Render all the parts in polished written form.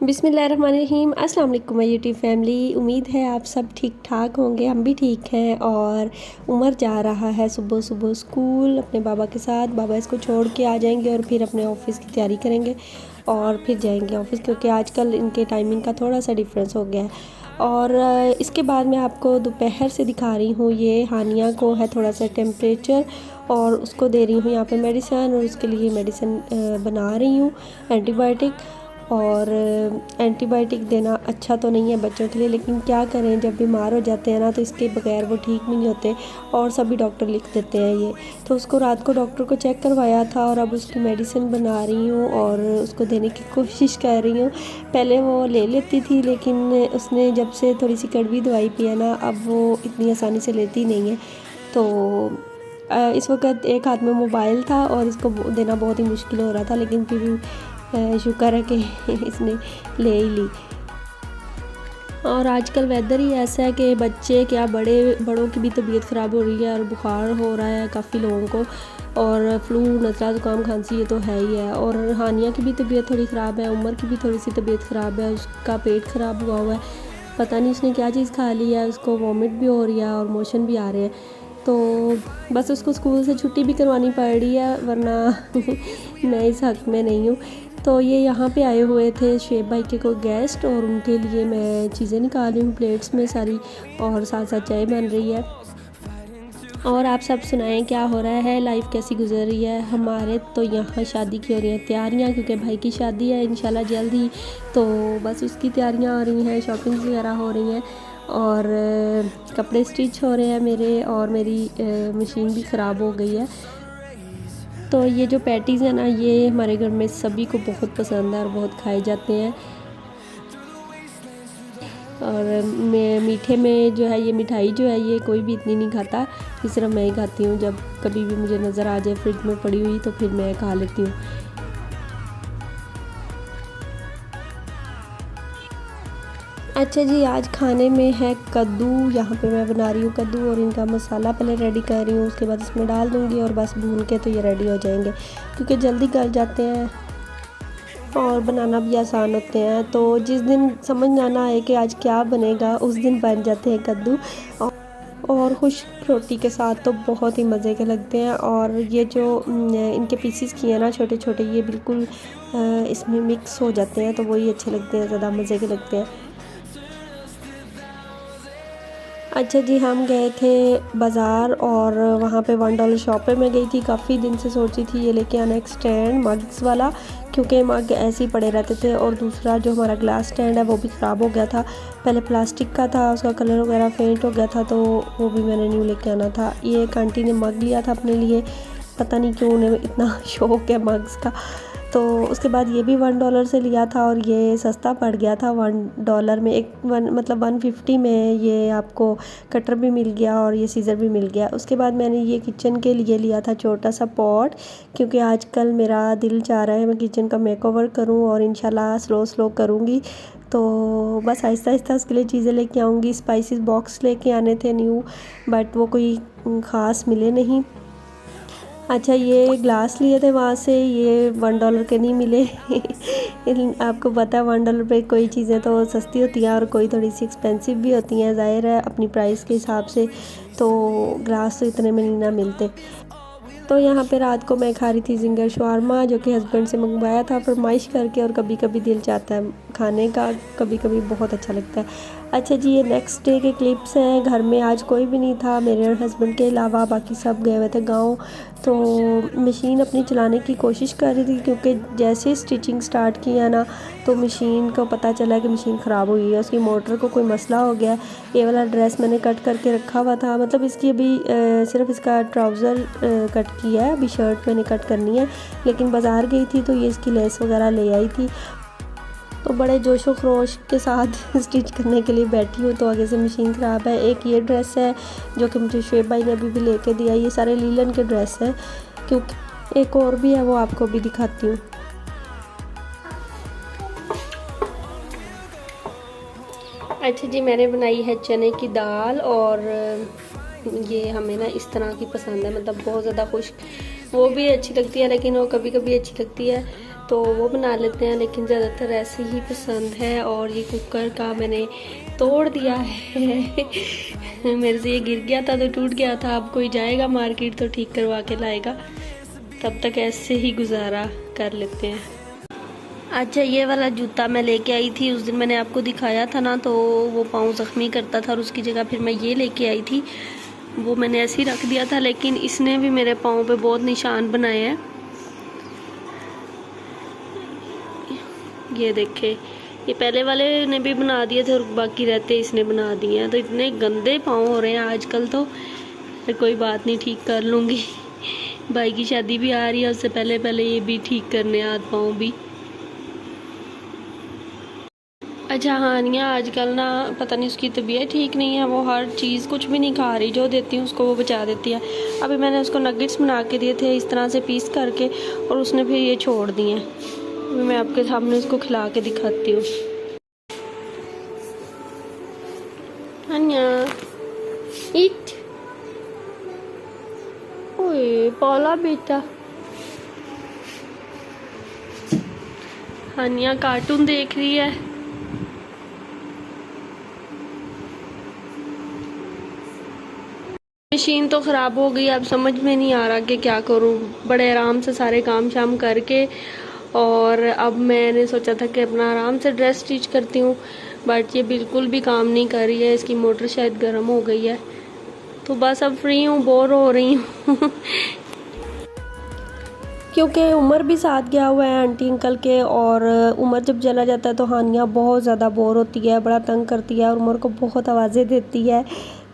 बिस्मिल्लाहिर्रहमानिर्रहीम। अस्सलाम वालेकुम माय यूट्यूब फैमिली। उम्मीद है आप सब ठीक ठाक होंगे, हम भी ठीक हैं। और उमर जा रहा है सुबह सुबह स्कूल अपने बाबा के साथ। बाबा इसको छोड़ के आ जाएंगे और फिर अपने ऑफ़िस की तैयारी करेंगे और फिर जाएंगे ऑफ़िस, क्योंकि आजकल इनके टाइमिंग का थोड़ा सा डिफरेंस हो गया है। और इसके बाद मैं आपको दोपहर से दिखा रही हूँ, ये हानिया को है थोड़ा सा टेम्परेचर और उसको दे रही हूँ यहाँ पे मेडिसिन, और उसके लिए मेडिसिन बना रही हूँ एंटीबायोटिक। और एंटीबायोटिक देना अच्छा तो नहीं है बच्चों के लिए, लेकिन क्या करें, जब बीमार हो जाते हैं ना तो इसके बगैर वो ठीक भी नहीं होते और सभी डॉक्टर लिख देते हैं ये। तो उसको रात को डॉक्टर को चेक करवाया था और अब उसकी मेडिसिन बना रही हूँ और उसको देने की कोशिश कर रही हूँ। पहले वो ले लेती थी, लेकिन उसने जब से थोड़ी सी कड़वी दवाई पी है ना, अब वो इतनी आसानी से लेती नहीं है। तो इस वक्त एक हाथ में मोबाइल था और इसको देना बहुत ही मुश्किल हो रहा था, लेकिन फिर भी शुक्र है कि इसने ले ही ली। और आजकल वेदर ही ऐसा है कि बच्चे क्या बड़ों की भी तबीयत ख़राब हो रही है और बुखार हो रहा है काफ़ी लोगों को, और फ्लू, नज़ला, ज़ुकाम, खांसी ये तो है ही है। और हानिया की भी तबीयत थोड़ी ख़राब है, उमर की भी थोड़ी सी तबीयत ख़राब है, उसका पेट ख़राब हुआ है, पता नहीं उसने क्या चीज़ खा ली है, उसको वॉमिट भी हो रही है और मोशन भी आ रहे हैं। तो बस उसको स्कूल से छुट्टी भी करवानी पड़ रही है, वरना मैं इस हक़ में नहीं हूँ। तो ये यहाँ पे आए हुए थे शेब भाई के कोई गेस्ट, और उनके लिए मैं चीज़ें निकाल रही हूँ प्लेट्स में सारी, और साथ साथ चाय बन रही है। और आप सब सुनाएं, क्या हो रहा है, लाइफ कैसी गुजर रही है। हमारे तो यहाँ शादी की हो रही हैं तैयारियाँ, क्योंकि भाई की शादी है इंशाल्लाह जल्द ही, तो बस उसकी तैयारियाँ हो रही हैं, शॉपिंग वगैरह हो रही हैं और कपड़े स्टिच हो रहे हैं मेरे, और मेरी मशीन भी ख़राब हो गई है। तो ये जो पैटीज़ है ना, ये हमारे घर में सभी को बहुत पसंद है और बहुत खाए जाते हैं। और मीठे में जो है, ये मिठाई जो है ये कोई भी इतनी नहीं खाता, ये सिर्फ मैं ही खाती हूँ। जब कभी भी मुझे नज़र आ जाए फ्रिज में पड़ी हुई तो फिर मैं खा लेती हूँ। अच्छा जी, आज खाने में है कद्दू। यहाँ पे मैं बना रही हूँ कद्दू और इनका मसाला पहले रेडी कर रही हूँ, उसके बाद इसमें डाल दूँगी और बस भून के तो ये रेडी हो जाएंगे, क्योंकि जल्दी गल जाते हैं और बनाना भी आसान होते हैं। तो जिस दिन समझ ना आना है कि आज क्या बनेगा, उस दिन बन जाते हैं कद्दू, और खुश्क रोटी के साथ तो बहुत ही मज़े के लगते हैं। और ये जो इनके पीसीस किए हैं ना छोटे छोटे, ये बिल्कुल इसमें मिक्स हो जाते हैं, तो वही अच्छे लगते हैं, ज़्यादा मज़े के लगते हैं। अच्छा जी, हम गए थे बाज़ार और वहाँ पे $1 शॉप पे मैं गई थी। काफ़ी दिन से सोची थी ये लेके आना एक स्टैंड मग्स वाला, क्योंकि मग ऐसे ही पड़े रहते थे, और दूसरा जो हमारा ग्लास स्टैंड है वो भी ख़राब हो गया था। पहले प्लास्टिक का था, उसका कलर वगैरह फेंट हो गया था, तो वो भी मैंने न्यू लेके आना था। ये एक आंटी ने मग लिया था अपने लिए, पता नहीं क्यों उन्हें इतना शौक़ है मग्स का। तो उसके बाद ये भी $1 से लिया था और ये सस्ता पड़ गया था $1 में, मतलब 150 में ये आपको कटर भी मिल गया और ये सीज़र भी मिल गया। उसके बाद मैंने ये किचन के लिए लिया था छोटा सा पॉट, क्योंकि आजकल मेरा दिल चाह रहा है मैं किचन का मेकओवर करूं, और इंशाल्लाह स्लो स्लो करूंगी। तो बस आहिस्ता आहिस्ता उसके लिए चीज़ें लेके आऊँगी। स्पाइसेस बॉक्स लेके आने थे न्यू, बट वो कोई ख़ास मिले नहीं। अच्छा, ये ग्लास लिए थे वहाँ से, ये $1 के नहीं मिले। आपको पता है $1 पे कोई चीज़ें तो सस्ती होती हैं और कोई थोड़ी सी एक्सपेंसिव भी होती हैं, ज़ाहिर है अपनी प्राइस के हिसाब से, तो ग्लास तो इतने में नहीं ना मिलते। तो यहाँ पे रात को मैं खा रही थी जिंगर शवारमा, जो कि हस्बैंड से मंगवाया था फरमाइश करके, और कभी कभी दिल चाहता है खाने का, कभी कभी बहुत अच्छा लगता है। अच्छा जी, ये नेक्स्ट डे के क्लिप्स हैं। घर में आज कोई भी नहीं था मेरे और हस्बैंड के अलावा, बाकी सब गए हुए थे गांव। तो मशीन अपनी चलाने की कोशिश कर रही थी, क्योंकि जैसे स्टिचिंग स्टार्ट किया ना तो मशीन को पता चला कि मशीन ख़राब हुई है, उसकी मोटर को कोई मसला हो गया। ये वाला ड्रेस मैंने कट करके रखा हुआ था, मतलब इसकी अभी सिर्फ इसका ट्राउज़र कट किया है, अभी शर्ट मैंने कट करनी है। लेकिन बाज़ार गई थी तो ये इसकी लेस वगैरह ले आई थी, तो बड़े जोशो खरोश के साथ स्टिच करने के लिए बैठी हूँ। तो आगे से मशीन ख़राब है। एक ये ड्रेस है जो कि मुझे शुएब भाई ने अभी भी लेके दिया, ये सारे लीलन के ड्रेस हैं, क्योंकि एक और भी है वो आपको भी दिखाती हूँ। अच्छा जी, मैंने बनाई है चने की दाल, और ये हमें ना इस तरह की पसंद है, मतलब बहुत ज़्यादा खुश्क वो भी अच्छी लगती है, लेकिन वो कभी कभी अच्छी लगती है। तो वो बना लेते हैं, लेकिन ज़्यादातर ऐसे ही पसंद है। और ये कुकर का मैंने तोड़ दिया है मेरे से ये गिर गया था तो टूट गया था। अब कोई जाएगा मार्केट तो ठीक करवा के लाएगा, तब तक ऐसे ही गुजारा कर लेते हैं। अच्छा, ये वाला जूता मैं लेके आई थी, उस दिन मैंने आपको दिखाया था ना, तो वो पाँव ज़ख्मी करता था और उसकी जगह फिर मैं ये लेके आई थी। वो मैंने ऐसे ही रख दिया था, लेकिन इसने भी मेरे पाँव पे बहुत निशान बनाए हैं। ये देखे, ये पहले वाले ने भी बना दिए थे और बाकी रहते इसने बना दिए हैं। तो इतने गंदे पाँव हो रहे हैं आजकल, तो फिर कोई बात नहीं, ठीक कर लूँगी। भाई की शादी भी आ रही है, उससे पहले पहले ये भी ठीक करने हाथ पाँव भी। अच्छा, हानिया आजकल ना पता नहीं उसकी तबीयत ठीक नहीं है, वो हर चीज़ कुछ भी नहीं खा रही, जो देती हूँ उसको वो बचा देती है। अभी मैंने उसको नगेट्स बना के दिए थे इस तरह से पीस करके, और उसने फिर ये छोड़ दिए। अभी मैं आपके सामने उसको खिला के दिखाती हूँ। हानिया ईट, ओए पाला बेटा। हानिया कार्टून देख रही है। मशीन तो ख़राब हो गई, अब समझ में नहीं आ रहा कि क्या करूं। बड़े आराम से सारे काम शाम करके, और अब मैंने सोचा था कि अपना आराम से ड्रेस स्टिच करती हूँ, बट ये बिल्कुल भी काम नहीं कर रही है। इसकी मोटर शायद गर्म हो गई है, तो बस अब फ्री हूँ, बोर हो रही हूँ क्योंकि उमर भी साथ गया हुआ है आंटी अंकल के, और उमर जब चला जाता है तो हानिया बहुत ज़्यादा बोर होती है, बड़ा तंग करती है और उमर को बहुत आवाज़ें देती है,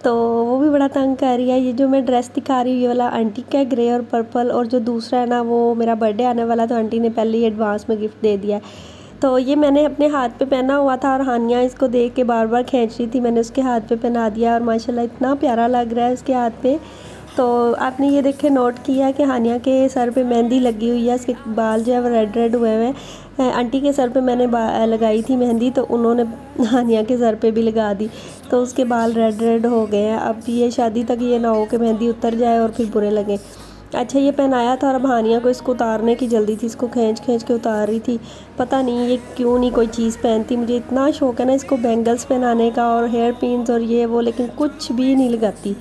तो वो भी बड़ा तंग कर रही है। ये जो मैं ड्रेस दिखा रही हूँ ये वाला आंटी का ग्रे और पर्पल, और जो दूसरा है ना वो मेरा बर्थडे आने वाला, तो आंटी ने पहले ही एडवांस में गिफ्ट दे दिया है। तो ये मैंने अपने हाथ पे पहना हुआ था और हानिया इसको देख के बार बार खींच रही थी, मैंने उसके हाथ पे पहना दिया और माशाल्लाह इतना प्यारा लग रहा है उसके हाथ पे। तो आपने ये देखे नोट किया कि हानिया के सर पे मेहंदी लगी हुई है, इसके बाल जो है वो रेड रेड हुए हुए हैं। आंटी के सर पे मैंने लगाई थी मेहंदी, तो उन्होंने हानिया के सर पे भी लगा दी, तो उसके बाल रेड रेड हो गए हैं। अब ये शादी तक ये ना हो कि मेहंदी उतर जाए और फिर बुरे लगे। अच्छा, ये पहनाया था और अब हानिया को इसको उतारने की जल्दी थी, इसको खींच खींच के उतार रही थी। पता नहीं ये क्यों नहीं कोई चीज़ पहनती, मुझे इतना शौक है ना इसको बैंगल्स पहनाने का और हेयर पिन्स और ये वो, लेकिन कुछ भी नहीं लगाती।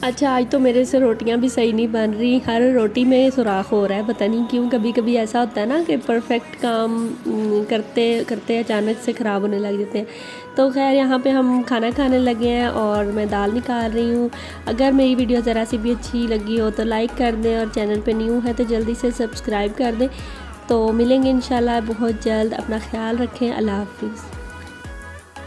अच्छा, आज तो मेरे से रोटियां भी सही नहीं बन रही, हर रोटी में सुराख हो रहा है, पता नहीं क्यों। कभी कभी ऐसा होता है ना कि परफेक्ट काम करते करते अचानक से ख़राब होने लग जाते हैं। तो खैर यहाँ पे हम खाना खाने लगे हैं और मैं दाल निकाल रही हूँ। अगर मेरी वीडियो ज़रा सी भी अच्छी लगी हो तो लाइक कर दें, और चैनल पे न्यू है तो जल्दी से सब्सक्राइब कर दें। तो मिलेंगे इंशाल्लाह बहुत जल्द, अपना ख्याल रखें, अल्लाह हाफिज़।